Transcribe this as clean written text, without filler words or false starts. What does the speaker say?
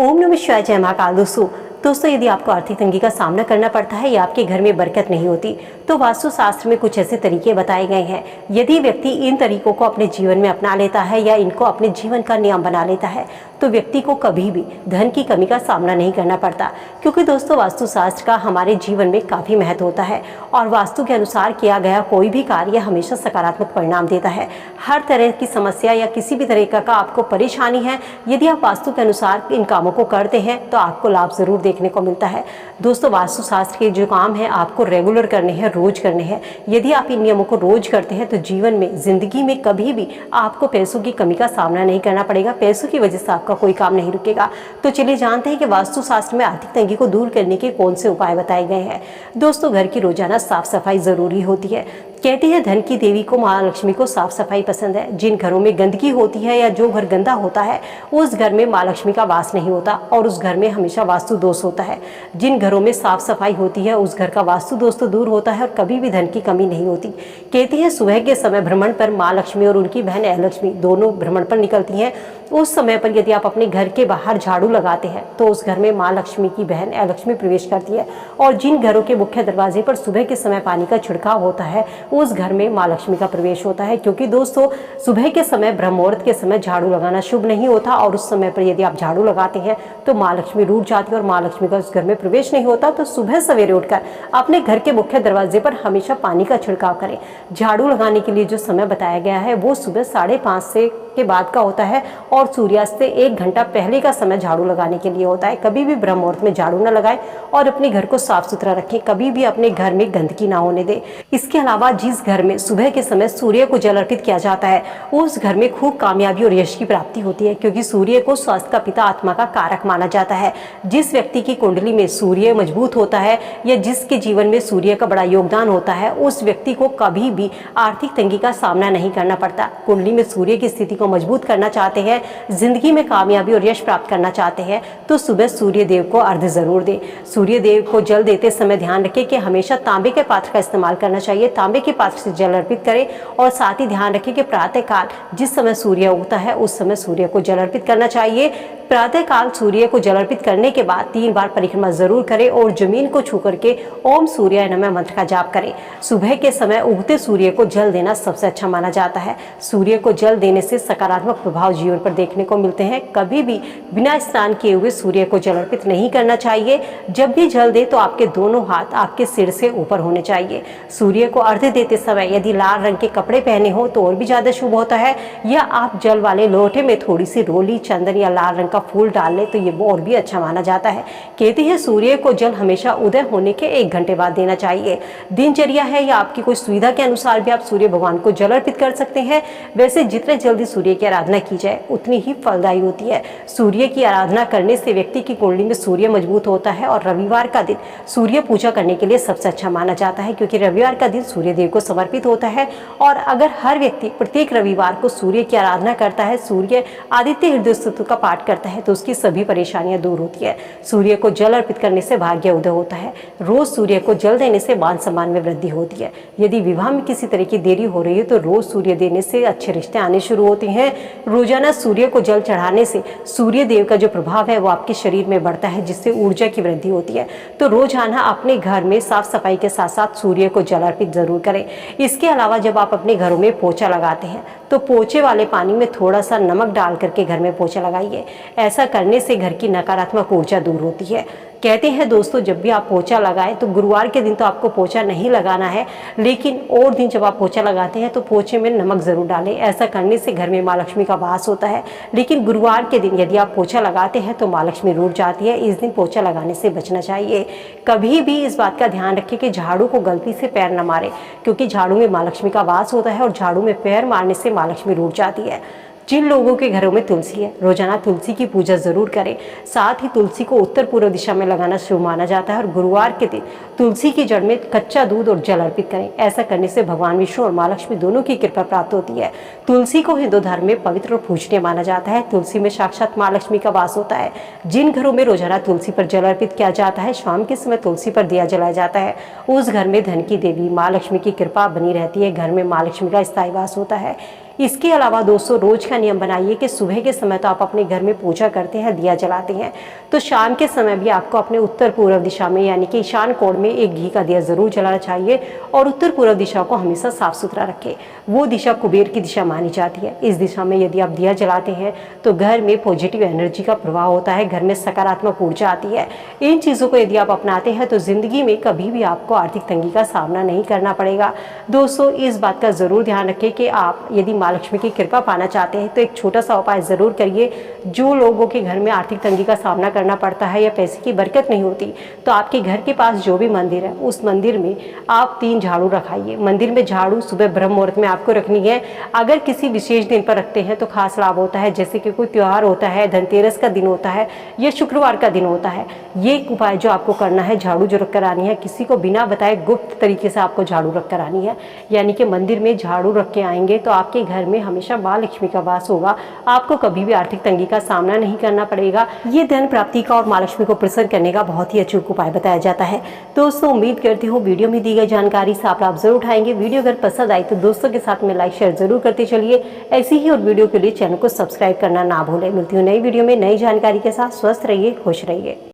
ओम नमः शिवाय। जय महाकाल। दोस्तों यदि आपको आर्थिक तंगी का सामना करना पड़ता है या आपके घर में बरकत नहीं होती तो वास्तु शास्त्र में कुछ ऐसे तरीके बताए गए हैं। यदि व्यक्ति इन तरीकों को अपने जीवन में अपना लेता है या इनको अपने जीवन का नियम बना लेता है तो व्यक्ति को कभी भी धन की कमी का सामना नहीं करना पड़ता, क्योंकि दोस्तों वास्तु शास्त्र का हमारे जीवन में काफ़ी महत्व होता है और वास्तु के अनुसार किया गया कोई भी कार्य हमेशा सकारात्मक परिणाम देता है। हर तरह की समस्या या किसी भी तरीके का आपको परेशानी है, यदि आप वास्तु के अनुसार इन कामों को करते हैं तो आपको लाभ जरूर देखने को मिलता है। दोस्तों वास्तु शास्त्र के जो काम है आपको रेगुलर करने हैं, रोज करने हैं। यदि आप इन नियमों को रोज करते हैं तो जीवन में, जिंदगी में कभी भी आपको पैसों की कमी का सामना नहीं करना पड़ेगा, पैसों की वजह से आपका कोई काम नहीं रुकेगा। तो चलिए जानते हैं कि वास्तु शास्त्र में आर्थिक तंगी को दूर करने के कौन से उपाय बताए गए हैं। दोस्तों घर की रोजाना साफ सफाई जरूरी होती है। कहते हैं धन की देवी को, महालक्ष्मी को साफ सफाई पसंद है। जिन घरों में गंदगी होती है या जो घर गंदा होता है उस घर में माँ लक्ष्मी का वास नहीं होता और उस घर में हमेशा वास्तु दोष होता है। जिन घरों में साफ सफाई होती है उस घर का वास्तु दोष तो दूर होता है और कभी भी धन की कमी नहीं होती। कहते हैं सुबह के समय भ्रमण पर माँ लक्ष्मी और उनकी बहन अलक्ष्मी दोनों भ्रमण पर निकलती हैं। उस समय पर यदि आप अपने घर के बाहर झाड़ू लगाते हैं तो उस घर में माँ लक्ष्मी की बहन अलक्ष्मी प्रवेश करती है। और जिन घरों के मुख्य दरवाजे पर सुबह के समय पानी का छिड़काव होता है उस घर में माँ लक्ष्मी का प्रवेश होता है, क्योंकि दोस्तों सुबह के समय ब्रह्म मुहूर्त के समय झाड़ू लगाना शुभ नहीं होता और उस समय पर यदि आप झाड़ू लगाते हैं तो माँ लक्ष्मी रूठ जाती है और माँ लक्ष्मी का उस घर में प्रवेश नहीं होता। तो सुबह सवेरे उठकर अपने घर के मुख्य दरवाजे पर हमेशा पानी का छिड़काव करें। झाड़ू लगाने के लिए जो समय बताया गया है वो सुबह 5:30 से के बाद का होता है और सूर्यास्त से 1 घंटा पहले का समय झाड़ू लगाने के लिए होता है। कभी भी ब्रह्म मुहूर्त में झाड़ू न लगाएं और अपने घर को साफ सुथरा रखें। कभी भी अपने घर में गंदगी ना होने दें। इसके अलावा जिस घर में सुबह के समय सूर्य को जल अर्पित किया जाता है उस घर में खूब कामयाबी और यश की प्राप्ति होती है, क्योंकि सूर्य को स्वास्थ्य का पिता, आत्मा का कारक माना जाता है। जिस व्यक्ति की कुंडली में सूर्य मजबूत होता है या जिसके जीवन में सूर्य का बड़ा योगदान होता है उस व्यक्ति को कभी भी आर्थिक तंगी का सामना नहीं करना पड़ता। कुंडली में सूर्य की स्थिति को मजबूत करना चाहते हैं, जिंदगी में कामयाबी और यश प्राप्त करना चाहते हैं तो सुबह सूर्य देव को अर्घ्य जरूर दें। सूर्य देव को जल देते समय ध्यान रखें कि हमेशा तांबे के पात्र का इस्तेमाल करना चाहिए। तांबे के पात्र से जल अर्पित करें और साथ ही ध्यान रखें कि प्रातः काल जिस समय सूर्य उगता है उस समय सूर्य को जल अर्पित करना चाहिए। प्रातः काल सूर्य को जल अर्पित करने के बाद 3 बार परिक्रमा जरूर करें और जमीन को छू करके ओम सूर्याय नमः मंत्र का जाप करें। सुबह के समय उगते सूर्य को जल देना सबसे अच्छा माना जाता है। सूर्य को जल देने से सकारात्मक प्रभाव जीवन पर देखने को मिलते हैं। कभी भी बिना स्नान किए हुए सूर्य को जल अर्पित नहीं करना चाहिए। जब भी जल दे तो आपके दोनों हाथ आपके सिर से ऊपर होने चाहिए। सूर्य को अर्घ्य देते समय यदि लाल रंग के कपड़े पहने हो तो और भी ज्यादा शुभ होता है, या आप जल वाले लोटे में थोड़ी सी रोली, चंदन या लाल रंग का फूल डाल ले तो ये और भी अच्छा माना जाता है। कहते हैं सूर्य को जल हमेशा उदय होने के 1 घंटे बाद देना चाहिए। दिनचर्या है या आपकी कोई सुविधा के अनुसार भी आप सूर्य भगवान को जल अर्पित कर सकते हैं। वैसे जितने जल्दी सूर्य की आराधना की जाए उतनी ही फलदायी होती है। सूर्य की आराधना करने से व्यक्ति की कुंडली में सूर्य मजबूत होता है और रविवार का दिन सूर्य पूजा करने के लिए सबसे अच्छा माना जाता है, क्योंकि रविवार का दिन सूर्य देव को समर्पित होता है। और अगर हर व्यक्ति प्रत्येक रविवार को सूर्य की आराधना करता है, सूर्य आदित्य हृदय स्तोत्र का पाठ करता है तो उसकी सभी परेशानियां दूर होती है। सूर्य को जल अर्पित करने से भाग्य उदय होता है। रोज सूर्य को जल देने से मान सम्मान में वृद्धि होती है। यदि विवाह में किसी तरह की देरी हो रही है तो रोज सूर्य देने से अच्छे रिश्ते आने शुरू होते हैं। रोजाना सूर्य को जल चढ़ाने से सूर्य देव का जो प्रभाव है वो आपके शरीर में बढ़ता है, जिससे ऊर्जा की वृद्धि होती है। तो रोजाना अपने घर में साफ सफाई के साथ साथ सूर्य को जल अर्पित जरूर करें। इसके अलावा जब आप अपने घरों में पोछा लगाते हैं तो पोछे वाले पानी में थोड़ा सा नमक डाल करके घर में पोछा लगाइए। ऐसा करने से घर की नकारात्मक ऊर्जा दूर होती है। कहते हैं दोस्तों जब भी आप पोछा लगाएं तो गुरुवार के दिन तो आपको पोछा नहीं लगाना है, लेकिन और दिन जब आप पोछा लगाते हैं तो पोछे में नमक जरूर डालें। ऐसा करने से घर में माँ लक्ष्मी का वास होता है। लेकिन गुरुवार के दिन यदि आप पोछा लगाते हैं तो माँ लक्ष्मी रूठ जाती है। इस दिन पोछा लगाने से बचना चाहिए। कभी भी इस बात का ध्यान रखें कि झाड़ू को गलती से पैर न मारे, क्योंकि झाड़ू में माँ लक्ष्मी का वास होता है और झाड़ू में पैर मारने से माँ लक्ष्मी रूठ जाती है। जिन लोगों के घरों में तुलसी है रोजाना तुलसी की पूजा जरूर करें। साथ ही तुलसी को उत्तर पूर्व दिशा में लगाना शुभ माना जाता है और गुरुवार के दिन तुलसी की जड़ में कच्चा दूध और जल अर्पित करें। ऐसा करने से भगवान विष्णु और माँ लक्ष्मी दोनों की कृपा प्राप्त होती है। तुलसी को हिंदू धर्म में पवित्र और पूजनीय माना जाता है। तुलसी में साक्षात माँ लक्ष्मी का वास होता है। जिन घरों में रोजाना तुलसी पर जल अर्पित किया जाता है, शाम के समय तुलसी पर दिया जलाया जाता है, उस घर में धन की देवी माँ लक्ष्मी की कृपा बनी रहती है। घर में माँ लक्ष्मी का स्थायी वास होता है। इसके अलावा दोस्तों रोज का नियम बनाइए कि सुबह के समय तो आप अपने घर में पूजा करते हैं, दिया जलाते हैं, तो शाम के समय भी आपको अपने उत्तर पूर्व दिशा में यानी कि ईशान कोण में एक घी का दिया जरूर जलाना चाहिए। और उत्तर पूर्व दिशा को हमेशा साफ सुथरा रखें। वो दिशा कुबेर की दिशा मानी जाती है। इस दिशा में यदि आप दिया जलाते हैं तो घर में पॉजिटिव एनर्जी का प्रवाह होता है, घर में सकारात्मक ऊर्जा आती है। इन चीज़ों को यदि आप अपनाते हैं तो जिंदगी में कभी भी आपको आर्थिक तंगी का सामना नहीं करना पड़ेगा। दोस्तों इस बात का जरूर ध्यान रखें कि आप यदि माँ लक्ष्मी की कृपा पाना चाहते हैं तो एक छोटा सा उपाय जरूर करिए। जो लोगों के घर में आर्थिक तंगी का सामना करना पड़ता है या पैसे की बरकत नहीं होती, तो आपके घर के पास जो भी मंदिर है उस मंदिर में आप 3 झाड़ू रखाइए। मंदिर में झाड़ू सुबह ब्रह्म मुहूर्त में आपको रखनी है। अगर किसी विशेष दिन पर रखते हैं तो खास लाभ होता है, जैसे कि कोई त्योहार होता है, धनतेरस का दिन होता है या शुक्रवार का दिन होता है। ये उपाय जो आपको करना है, झाड़ू जो रख कर आनी है, किसी को बिना बताए गुप्त तरीके से आपको झाड़ू रख कर आनी है। यानी कि मंदिर में झाड़ू रख के आएंगे तो आपके घर में हमेशा माँ लक्ष्मी का वास होगा। आपको कभी भी आर्थिक तंगी का सामना नहीं करना पड़ेगा। ये धन प्राप्ति का और माँ लक्ष्मी को प्रसन्न करने का बहुत ही अचूक उपाय बताया जाता है। दोस्तों उम्मीद करती हूँ वीडियो में दी गई जानकारी से आप लाभ जरूर उठाएंगे। वीडियो अगर पसंद आई तो दोस्तों के साथ में लाइक शेयर जरूर करते चलिए। ऐसी ही और वीडियो के लिए चैनल को सब्सक्राइब करना ना भूलें। मिलती हूँ नई वीडियो में नई जानकारी के साथ। स्वस्थ रहिए, खुश रहिए।